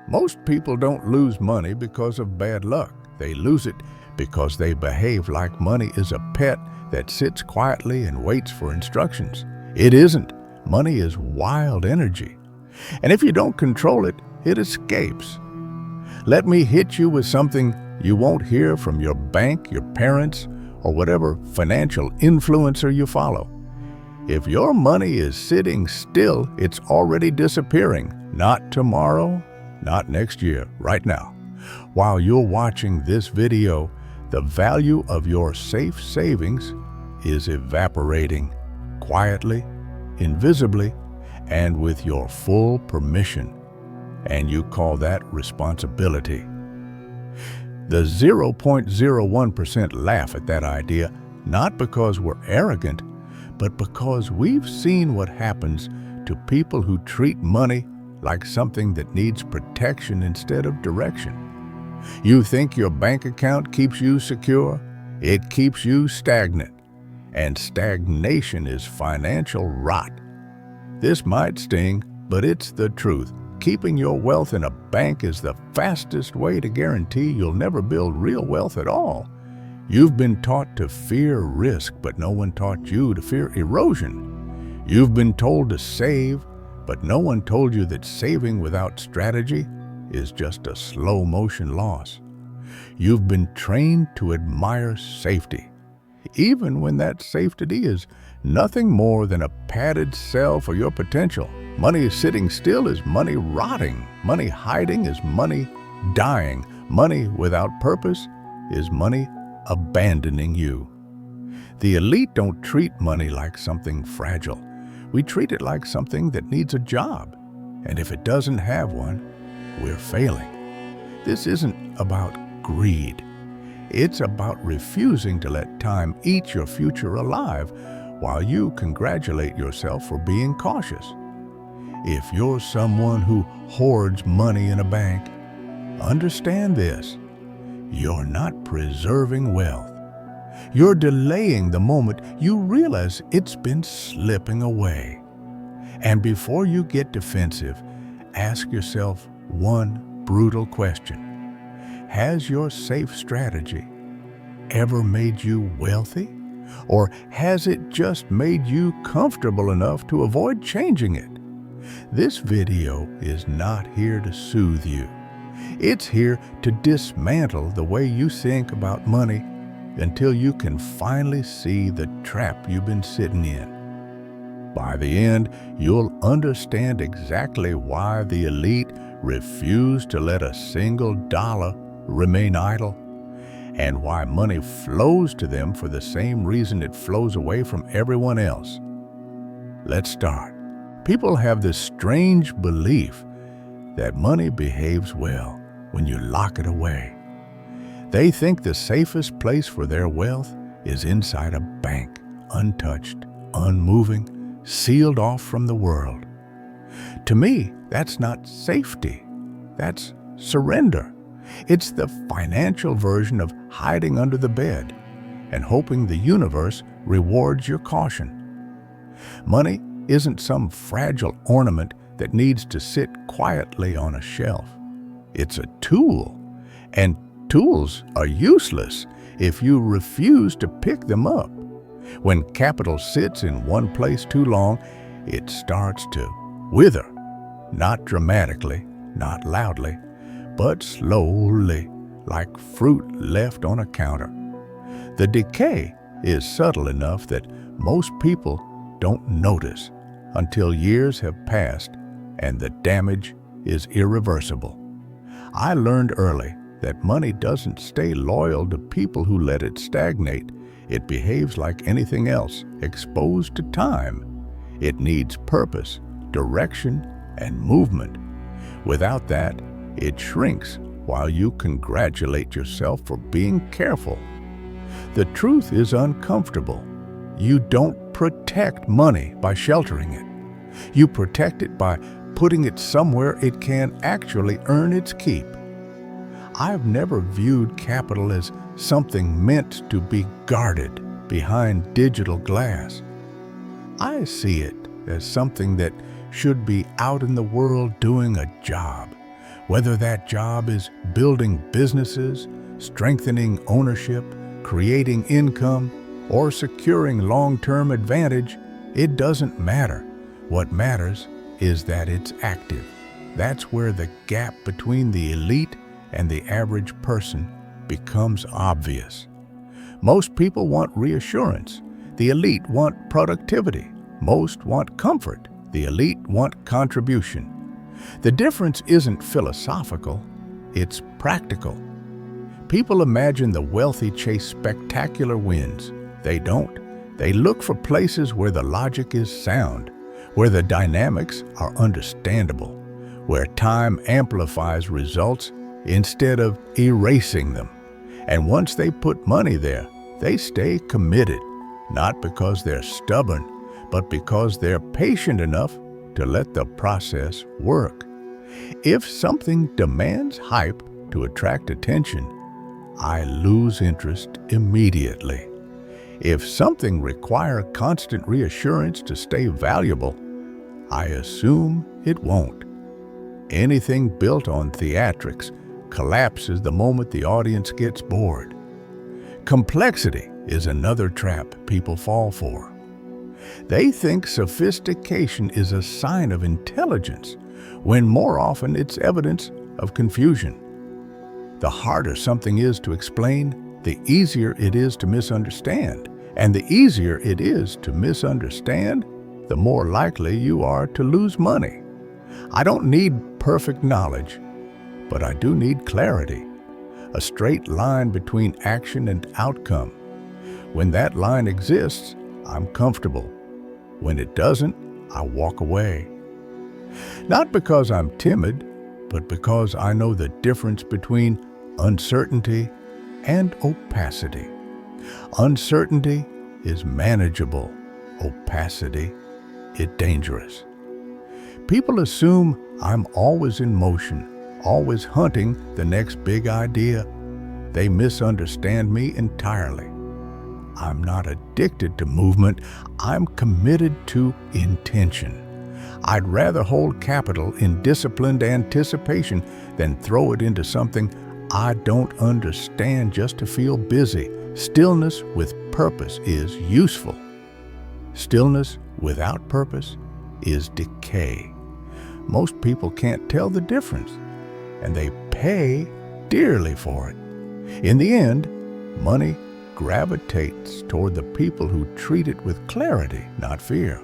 Most people don't lose money because of bad luck. They lose it because they behave like money is a pet that sits quietly and waits for instructions. It isn't. Money is wild energy. And if you don't control it, it escapes. Let me hit you with something you won't hear from your bank, your parents, or whatever financial influencer you follow. If your money is sitting still, it's already disappearing. Not tomorrow, not next year, right now. While you're watching this video, the value of your safe savings is evaporating quietly, invisibly, and with your full permission. And you call that responsibility. The 0.01% laugh at that idea, not because we're arrogant, but because we've seen what happens to people who treat money like something that needs protection instead of direction. You think your bank account keeps you secure? It keeps you stagnant. And stagnation is financial rot. This might sting, but it's the truth. Keeping your wealth in a bank is the fastest way to guarantee you'll never build real wealth at all. You've been taught to fear risk, but no one taught you to fear erosion. You've been told to save, but no one told you that saving without strategy is just a slow-motion loss. You've been trained to admire safety, even when that safety is nothing more than a padded cell for your potential. Money sitting still is money rotting. Money hiding is money dying. Money without purpose is money abandoning you. The elite don't treat money like something fragile. We treat it like something that needs a job. And if it doesn't have one, we're failing. This isn't about greed. It's about refusing to let time eat your future alive while you congratulate yourself for being cautious. If you're someone who hoards money in a bank, understand this. You're not preserving wealth. You're delaying the moment you realize it's been slipping away. And before you get defensive, ask yourself one brutal question. Has your safe strategy ever made you wealthy? Or has it just made you comfortable enough to avoid changing it? This video is not here to soothe you. It's here to dismantle the way you think about money until you can finally see the trap you've been sitting in. By the end, you'll understand exactly why the elite refuse to let a single dollar remain idle, and why money flows to them for the same reason it flows away from everyone else. Let's start. People have this strange belief that money behaves well when you lock it away. They think the safest place for their wealth is inside a bank, untouched, unmoving, sealed off from the world. To me, that's not safety. That's surrender. It's the financial version of hiding under the bed and hoping the universe rewards your caution. Money isn't some fragile ornament that needs to sit quietly on a shelf. It's a tool, and tools are useless if you refuse to pick them up. When capital sits in one place too long, it starts to wither, not dramatically, not loudly, but slowly, like fruit left on a counter. The decay is subtle enough that most people don't notice until years have passed and the damage is irreversible. I learned early that money doesn't stay loyal to people who let it stagnate. It behaves like anything else, exposed to time. It needs purpose, direction, and movement. Without that, it shrinks while you congratulate yourself for being careful. The truth is uncomfortable. You don't protect money by sheltering it. You protect it by putting it somewhere it can actually earn its keep. I've never viewed capital as something meant to be guarded behind digital glass. I see it as something that should be out in the world doing a job, Whether that job is building businesses, strengthening ownership, creating income, or securing long-term advantage, it doesn't matter. What matters is that it's active. That's where the gap between the elite and the average person becomes obvious. Most people want reassurance. The elite want productivity. Most want comfort. The elite want contribution. The difference isn't philosophical, it's practical. People imagine the wealthy chase spectacular wins. They don't. They look for places where the logic is sound, where the dynamics are understandable, where time amplifies results instead of erasing them. And once they put money there, they stay committed, not because they're stubborn, but because they're patient enough to let the process work. If something demands hype to attract attention, I lose interest immediately. If something requires constant reassurance to stay valuable, I assume it won't. Anything built on theatrics collapses the moment the audience gets bored. Complexity is another trap people fall for. They think sophistication is a sign of intelligence, when more often it's evidence of confusion. The harder something is to explain, the easier it is to misunderstand. And the easier it is to misunderstand, the more likely you are to lose money. I don't need perfect knowledge, but I do need clarity, a straight line between action and outcome. When that line exists, I'm comfortable. When it doesn't, I walk away. Not because I'm timid, but because I know the difference between uncertainty and opacity. Uncertainty is manageable. Opacity is dangerous. People assume I'm always in motion, always hunting the next big idea. They misunderstand me entirely. I'm not addicted to movement. I'm committed to intention. I'd rather hold capital in disciplined anticipation than throw it into something I don't understand just to feel busy. Stillness with purpose is useful. Stillness without purpose is decay. Most people can't tell the difference, and they pay dearly for it. In the end, money gravitates toward the people who treat it with clarity, not fear.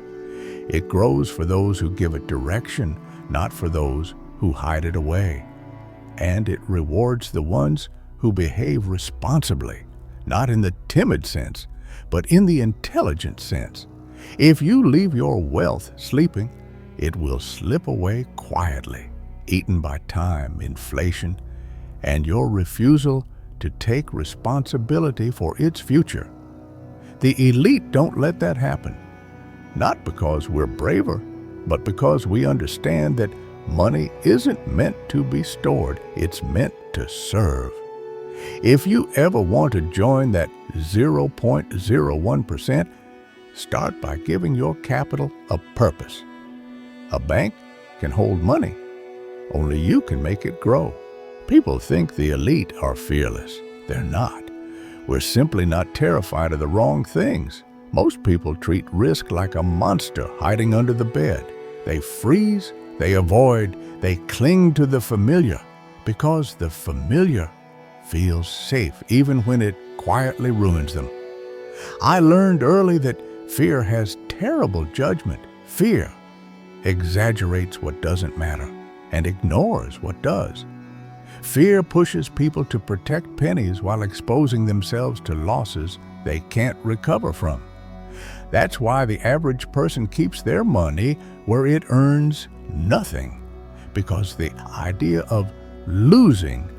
It grows for those who give it direction, not for those who hide it away. And it rewards the ones who behave responsibly, not in the timid sense, but in the intelligent sense. If you leave your wealth sleeping, it will slip away quietly, eaten by time, inflation, and your refusal to take responsibility for its future. The elite don't let that happen, not because we're braver, but because we understand that money isn't meant to be stored, it's meant to serve. If you ever want to join that 0.01%, start by giving your capital a purpose. A bank can hold money. Only you can make it grow. People think the elite are fearless. They're not. We're simply not terrified of the wrong things. Most people treat risk like a monster hiding under the bed. They freeze, they avoid, they cling to the familiar because the familiar feels safe even when it quietly ruins them. I learned early that fear has terrible judgment. Fear exaggerates what doesn't matter and ignores what does. Fear pushes people to protect pennies while exposing themselves to losses they can't recover from. That's why the average person keeps their money where it earns nothing, because the idea of losing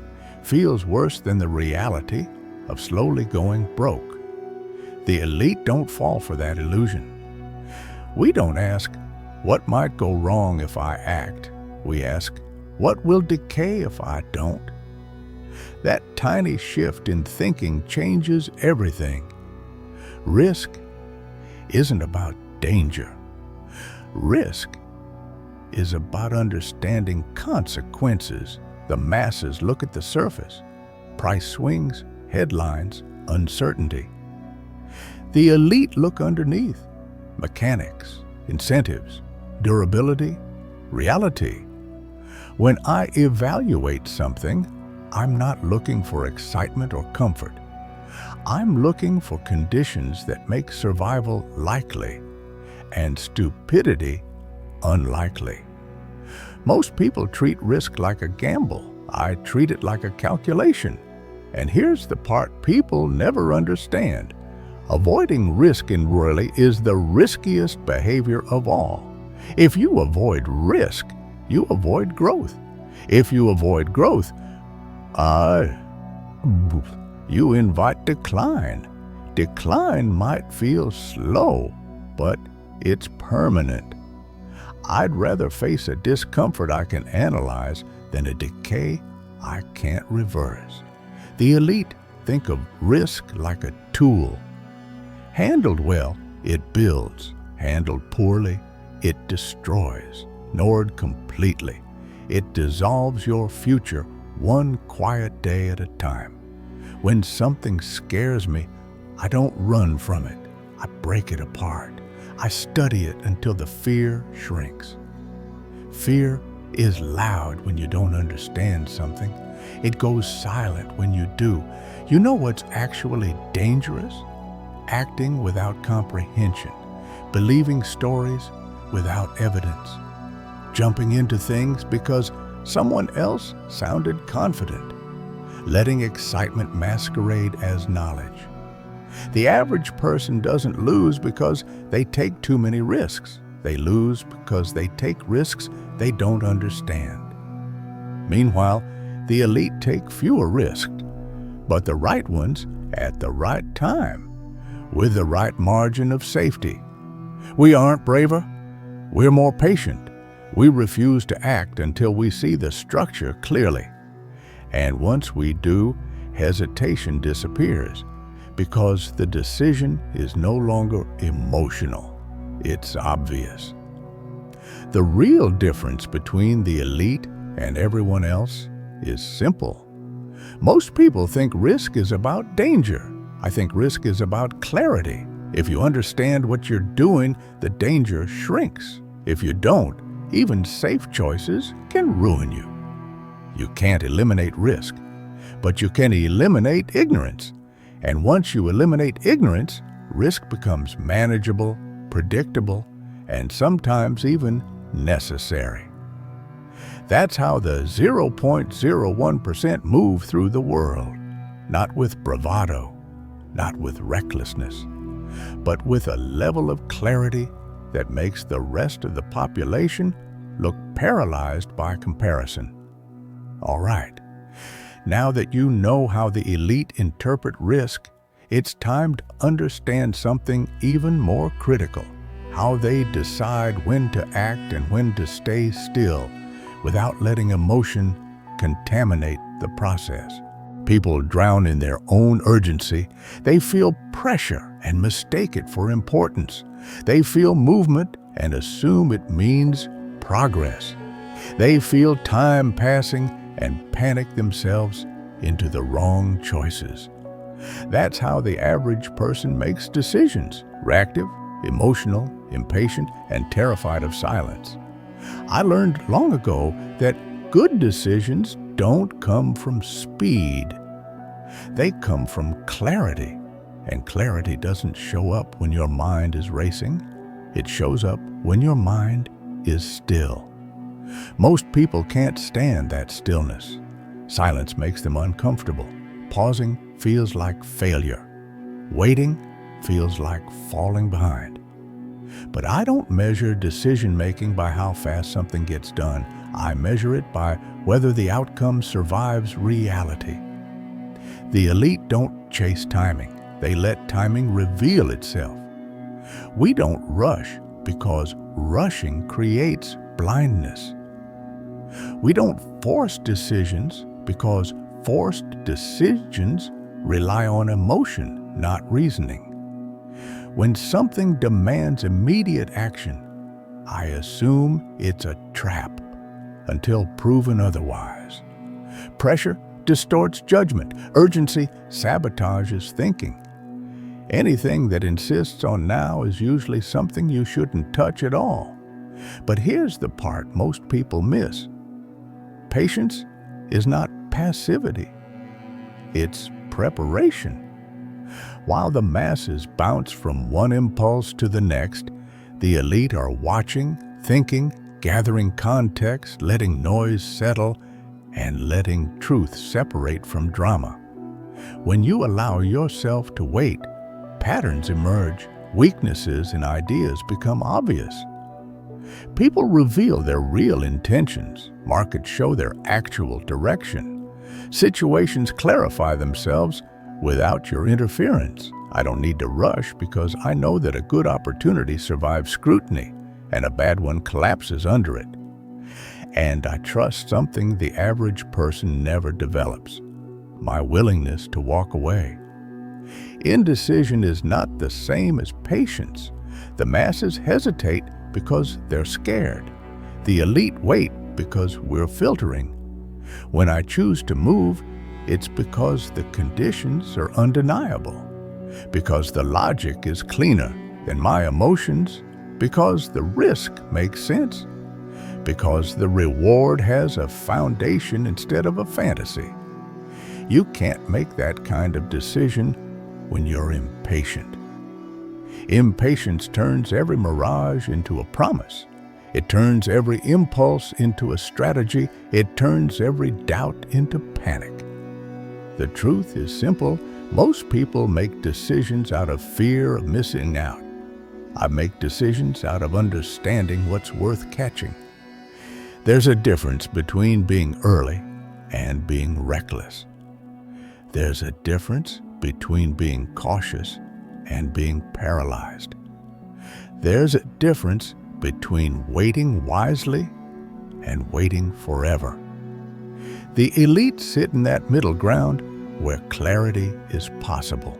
feels worse than the reality of slowly going broke. The elite don't fall for that illusion. We don't ask, what might go wrong if I act? We ask, what will decay if I don't? That tiny shift in thinking changes everything. Risk isn't about danger. Risk is about understanding consequences The masses look at the surface: price swings, headlines, uncertainty. The elite look underneath: mechanics, incentives, durability, reality. When I evaluate something, I'm not looking for excitement or comfort. I'm looking for conditions that make survival likely and stupidity unlikely. Most people treat risk like a gamble. I treat it like a calculation. And here's the part people never understand. Avoiding risk in really is the riskiest behavior of all. If you avoid risk, you avoid growth. If you avoid growth, you invite decline. Decline might feel slow, but it's permanent. I'd rather face a discomfort I can analyze than a decay I can't reverse. The elite think of risk like a tool. Handled well, it builds. Handled poorly, it destroys. Ignored completely, it dissolves your future one quiet day at a time. When something scares me, I don't run from it. I break it apart. I study it until the fear shrinks. Fear is loud when you don't understand something. It goes silent when you do. You know what's actually dangerous? Acting without comprehension, believing stories without evidence, jumping into things because someone else sounded confident, letting excitement masquerade as knowledge. The average person doesn't lose because they take too many risks. They lose because they take risks they don't understand. Meanwhile, the elite take fewer risks, but the right ones at the right time, with the right margin of safety. We aren't braver. We're more patient. We refuse to act until we see the structure clearly. And once we do, hesitation disappears because the decision is no longer emotional. It's obvious. The real difference between the elite and everyone else is simple. Most people think risk is about danger. I think risk is about clarity. If you understand what you're doing, the danger shrinks. If you don't, even safe choices can ruin you. You can't eliminate risk, but you can eliminate ignorance. And once you eliminate ignorance, risk becomes manageable, predictable, and sometimes even necessary. That's how the 0.01% move through the world, not with bravado, not with recklessness, but with a level of clarity that makes the rest of the population look paralyzed by comparison. All right, now that you know how the elite interpret risk, it's time to understand something even more critical: how they decide when to act and when to stay still without letting emotion contaminate the process. People drown in their own urgency. They feel pressure and mistake it for importance. They feel movement and assume it means progress. They feel time passing and panic themselves into the wrong choices. That's how the average person makes decisions: reactive, emotional, impatient, and terrified of silence. I learned long ago that good decisions don't come from speed. They come from clarity. And clarity doesn't show up when your mind is racing. It shows up when your mind is still. Most people can't stand that stillness. Silence makes them uncomfortable. Pausing feels like failure. Waiting feels like falling behind. But I don't measure decision-making by how fast something gets done. I measure it by whether the outcome survives reality. The elite don't chase timing. They let timing reveal itself. We don't rush because rushing creates blindness. We don't force decisions because forced decisions rely on emotion, not reasoning. When something demands immediate action, I assume it's a trap until proven otherwise. Pressure distorts judgment. Urgency sabotages thinking. Anything that insists on now is usually something you shouldn't touch at all. But here's the part most people miss. Patience is not passivity. It's preparation. While the masses bounce from one impulse to the next, the elite are watching, thinking, gathering context, letting noise settle, and letting truth separate from drama. When you allow yourself to wait, patterns emerge, weaknesses in ideas become obvious. People reveal their real intentions, markets show their actual direction. Situations clarify themselves without your interference. I don't need to rush because I know that a good opportunity survives scrutiny and a bad one collapses under it. And I trust something the average person never develops: my willingness to walk away. Indecision is not the same as patience. The masses hesitate because they're scared. The elite wait because we're filtering. When I choose to move, it's because the conditions are undeniable, because the logic is cleaner than my emotions, because the risk makes sense, because the reward has a foundation instead of a fantasy. You can't make that kind of decision when you're impatient. Impatience turns every mirage into a promise. It turns every impulse into a strategy. It turns every doubt into panic. The truth is simple. Most people make decisions out of fear of missing out. I make decisions out of understanding what's worth catching. There's a difference between being early and being reckless. There's a difference between being cautious and being paralyzed. There's a difference between waiting wisely and waiting forever. The elite sit in that middle ground where clarity is possible.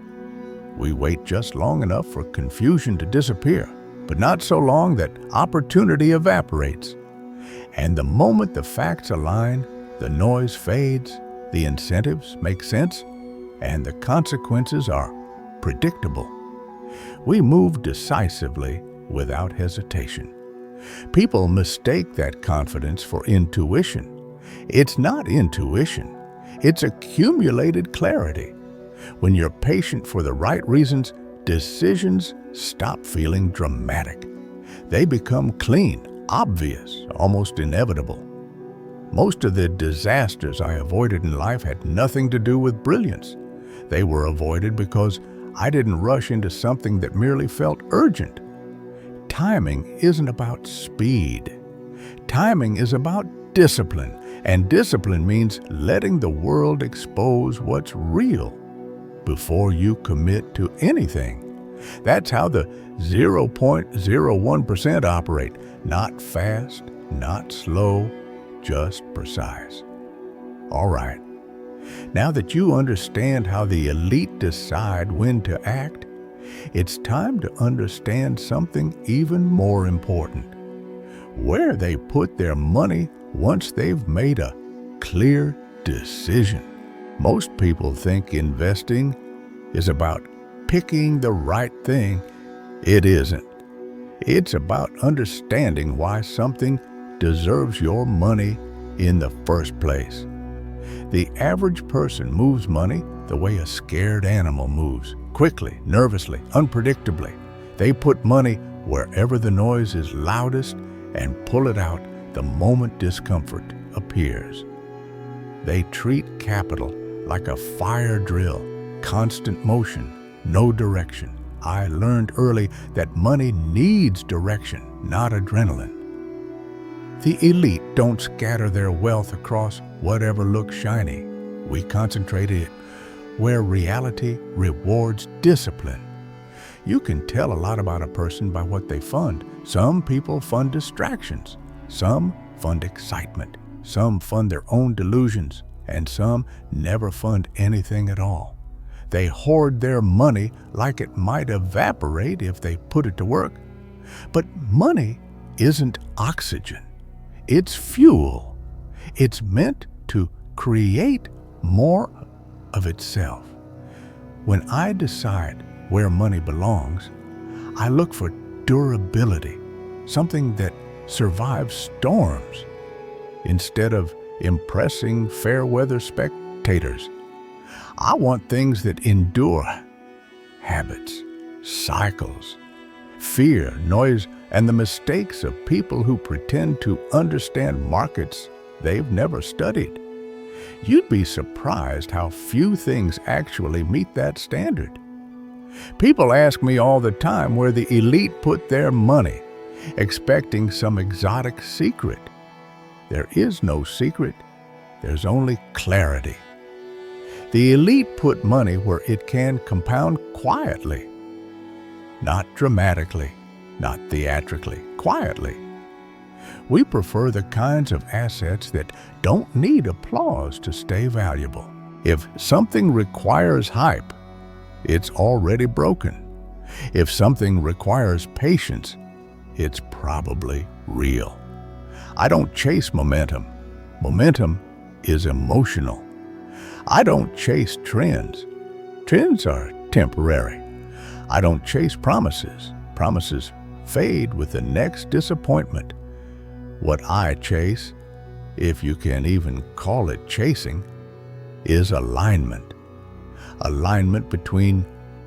We wait just long enough for confusion to disappear, but not so long that opportunity evaporates. And the moment the facts align, the noise fades, the incentives make sense, and the consequences are predictable. We move decisively without hesitation. People mistake that confidence for intuition. It's not intuition. It's accumulated clarity. When you're patient for the right reasons, decisions stop feeling dramatic. They become clean, obvious, almost inevitable. Most of the disasters I avoided in life had nothing to do with brilliance. They were avoided because I didn't rush into something that merely felt urgent. Timing isn't about speed. Timing is about discipline, and discipline means letting the world expose what's real before you commit to anything. That's how the 0.01% operate. Not fast, not slow, just precise. All right. Now that you understand how the elite decide when to act, it's time to understand something even more important: where they put their money once they've made a clear decision. Most people think investing is about picking the right thing. It isn't. It's about understanding why something deserves your money in the first place. The average person moves money the way a scared animal moves: quickly, nervously, unpredictably. They put money wherever the noise is loudest and pull it out the moment discomfort appears. They treat capital like a fire drill: constant motion, no direction. I learned early that money needs direction, not adrenaline. The elite don't scatter their wealth across whatever looks shiny. We concentrate it where reality rewards discipline. You can tell a lot about a person by what they fund. Some people fund distractions. Some fund excitement. Some fund their own delusions. And some never fund anything at all. They hoard their money like it might evaporate if they put it to work. But money isn't oxygen. It's fuel. It's meant to create more of itself. When I decide where money belongs, I look for durability, something that survives storms, instead of impressing fair-weather spectators. I want things that endure: habits, cycles, fear, noise, and the mistakes of people who pretend to understand markets they've never studied. You'd be surprised how few things actually meet that standard. People ask me all the time where the elite put their money, expecting some exotic secret. There is no secret. There's only clarity. The elite put money where it can compound quietly, not dramatically, not theatrically, quietly. We prefer the kinds of assets that don't need applause to stay valuable. If something requires hype, it's already broken. If something requires patience, it's probably real. I don't chase momentum. Momentum is emotional. I don't chase trends. Trends are temporary. I don't chase promises. Promises fade with the next disappointment. What I chase, if you can even call it chasing, is alignment. Alignment between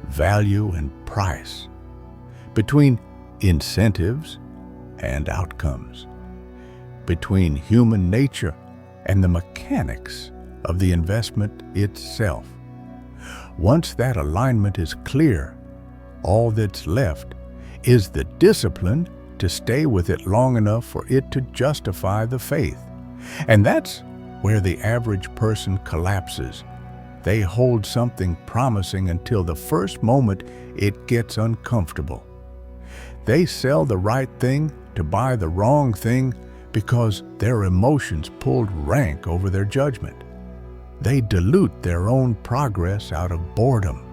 value and price, between incentives and outcomes, between human nature and the mechanics of the investment itself. Once that alignment is clear, all that's left is the discipline to stay with it long enough for it to justify the faith. And that's where the average person collapses. They hold something promising until the first moment it gets uncomfortable. They sell the right thing to buy the wrong thing because their emotions pulled rank over their judgment. They dilute their own progress out of boredom.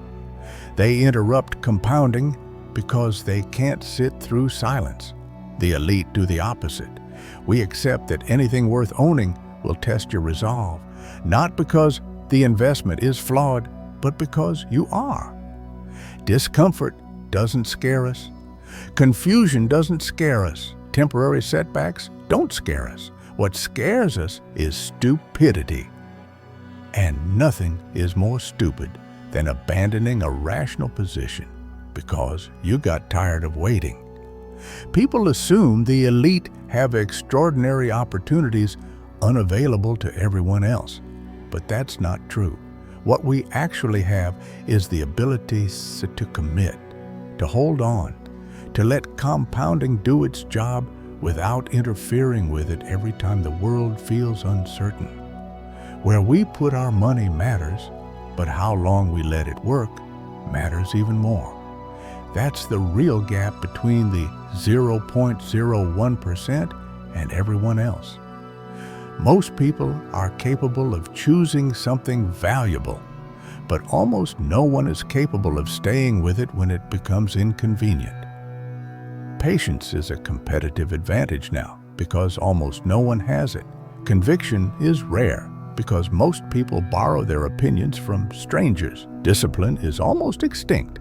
They interrupt compounding because they can't sit through silence. The elite do the opposite. We accept that anything worth owning will test your resolve, not because the investment is flawed, but because you are. Discomfort doesn't scare us. Confusion doesn't scare us. Temporary setbacks don't scare us. What scares us is stupidity. And nothing is more stupid than abandoning a rational position because you got tired of waiting. People assume the elite have extraordinary opportunities unavailable to everyone else, but that's not true. What we actually have is the ability to commit, to hold on, to let compounding do its job without interfering with it every time the world feels uncertain. Where we put our money matters, but how long we let it work matters even more. That's the real gap between the 0.01% and everyone else. Most people are capable of choosing something valuable, but almost no one is capable of staying with it when it becomes inconvenient. Patience is a competitive advantage now because almost no one has it. Conviction is rare because most people borrow their opinions from strangers. Discipline is almost extinct.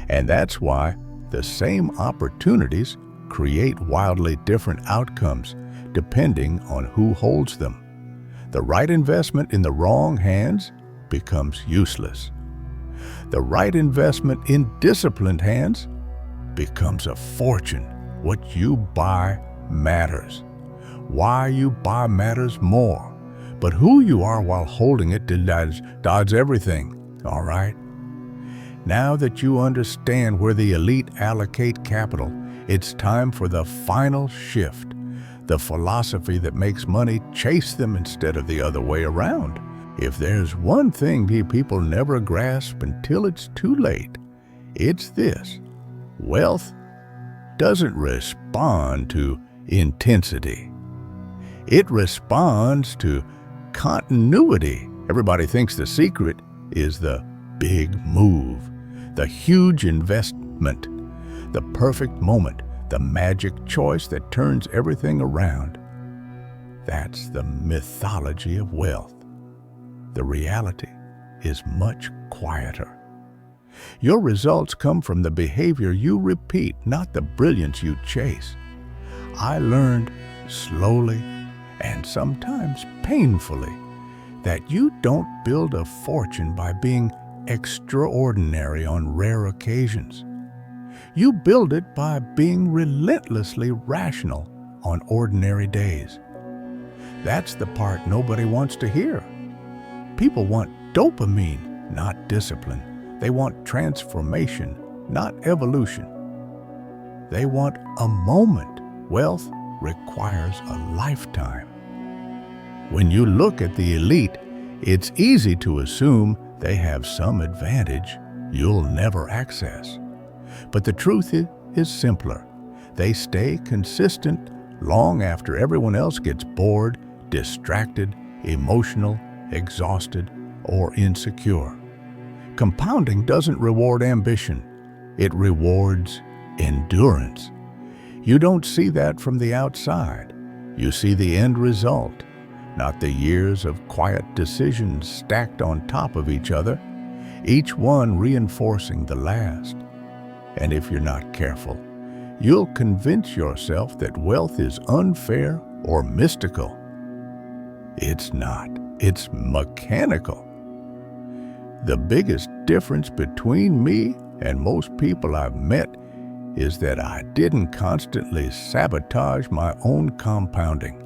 And that's why the same opportunities create wildly different outcomes depending on who holds them. The right investment in the wrong hands becomes useless. The right investment in disciplined hands becomes a fortune. What you buy matters. Why you buy matters more. But who you are while holding it decides everything, all right? Now that you understand where the elite allocate capital, it's time for the final shift. The philosophy that makes money chase them instead of the other way around. If there's one thing people never grasp until it's too late, it's this: wealth doesn't respond to intensity. It responds to continuity. Everybody thinks the secret is the big move, the huge investment, the perfect moment, the magic choice that turns everything around. That's the mythology of wealth. The reality is much quieter. Your results come from the behavior you repeat, not the brilliance you chase. I learned slowly and sometimes painfully that you don't build a fortune by being extraordinary on rare occasions. You build it by being relentlessly rational on ordinary days. That's the part nobody wants to hear. People want dopamine, not discipline. They want transformation, not evolution. They want a moment. Wealth requires a lifetime. When you look at the elite, it's easy to assume they have some advantage you'll never access. But the truth is simpler. They stay consistent long after everyone else gets bored, distracted, emotional, exhausted, or insecure. Compounding doesn't reward ambition. It rewards endurance. You don't see that from the outside. You see the end result, not the years of quiet decisions stacked on top of each other, each one reinforcing the last. And if you're not careful, you'll convince yourself that wealth is unfair or mystical. It's not. It's mechanical. The biggest difference between me and most people I've met is that I didn't constantly sabotage my own compounding.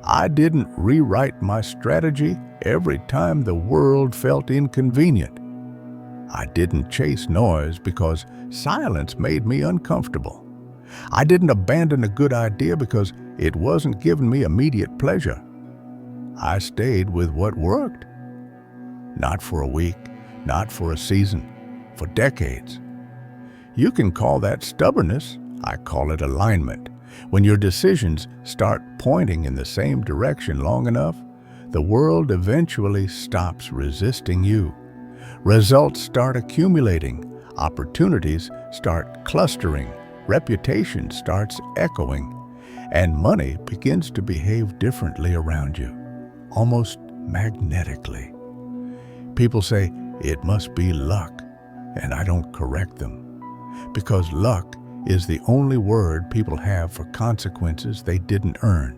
I didn't rewrite my strategy every time the world felt inconvenient. I didn't chase noise because silence made me uncomfortable. I didn't abandon a good idea because it wasn't giving me immediate pleasure. I stayed with what worked. Not for a week, not for a season, for decades. You can call that stubbornness. I call it alignment. When your decisions start pointing in the same direction long enough, the world eventually stops resisting you. Results start accumulating, opportunities start clustering, reputation starts echoing, and money begins to behave differently around you, almost magnetically. People say, it must be luck, and I don't correct them, because luck is the only word people have for consequences they didn't earn.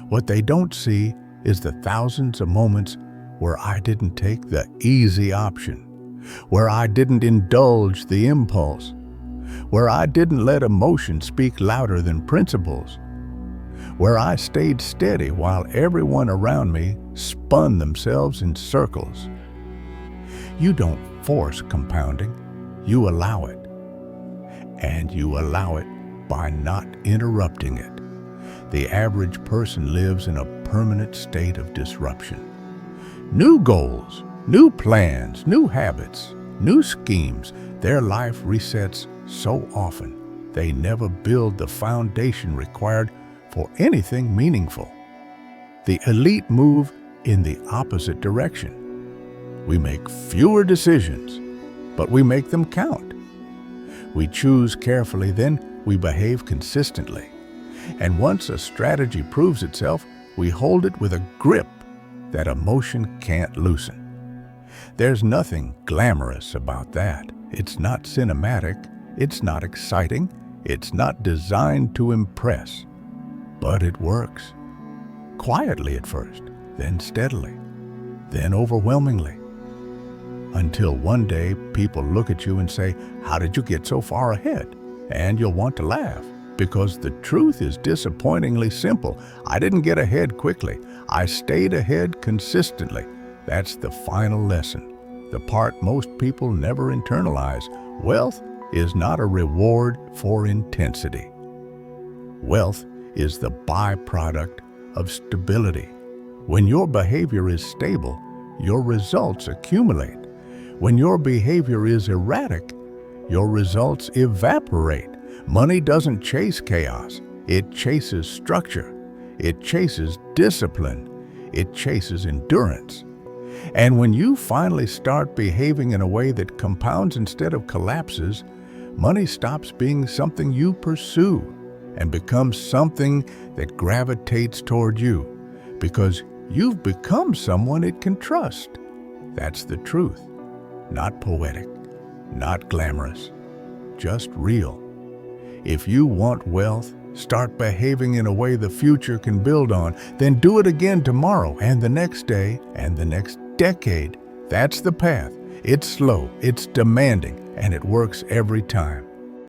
What they don't see is the thousands of moments where I didn't take the easy option, where I didn't indulge the impulse, where I didn't let emotion speak louder than principles, where I stayed steady while everyone around me spun themselves in circles. You don't force compounding, you allow it. And you allow it by not interrupting it. The average person lives in a permanent state of disruption. New goals, new plans, new habits, new schemes. Their life resets so often, they never build the foundation required for anything meaningful. The elite move in the opposite direction. We make fewer decisions, but we make them count. We choose carefully, then we behave consistently. And once a strategy proves itself, we hold it with a grip that emotion can't loosen. There's nothing glamorous about that. It's not cinematic, it's not exciting, it's not designed to impress. But it works. Quietly at first, then steadily, then overwhelmingly. Until one day people look at you and say, "How did you get so far ahead?" And you'll want to laugh, because the truth is disappointingly simple. I didn't get ahead quickly. I stayed ahead consistently. That's the final lesson, the part most people never internalize. Wealth is not a reward for intensity. Wealth is the byproduct of stability. When your behavior is stable, your results accumulate. When your behavior is erratic, your results evaporate. Money doesn't chase chaos. It chases structure. It chases discipline. It chases endurance. And when you finally start behaving in a way that compounds instead of collapses, money stops being something you pursue and becomes something that gravitates toward you, because You've become someone it can trust. That's the truth. Not poetic, not glamorous, just real. If you want wealth, start behaving in a way the future can build on, then do it again tomorrow and the next day and the next decade. That's the path. It's slow, it's demanding, and it works every time.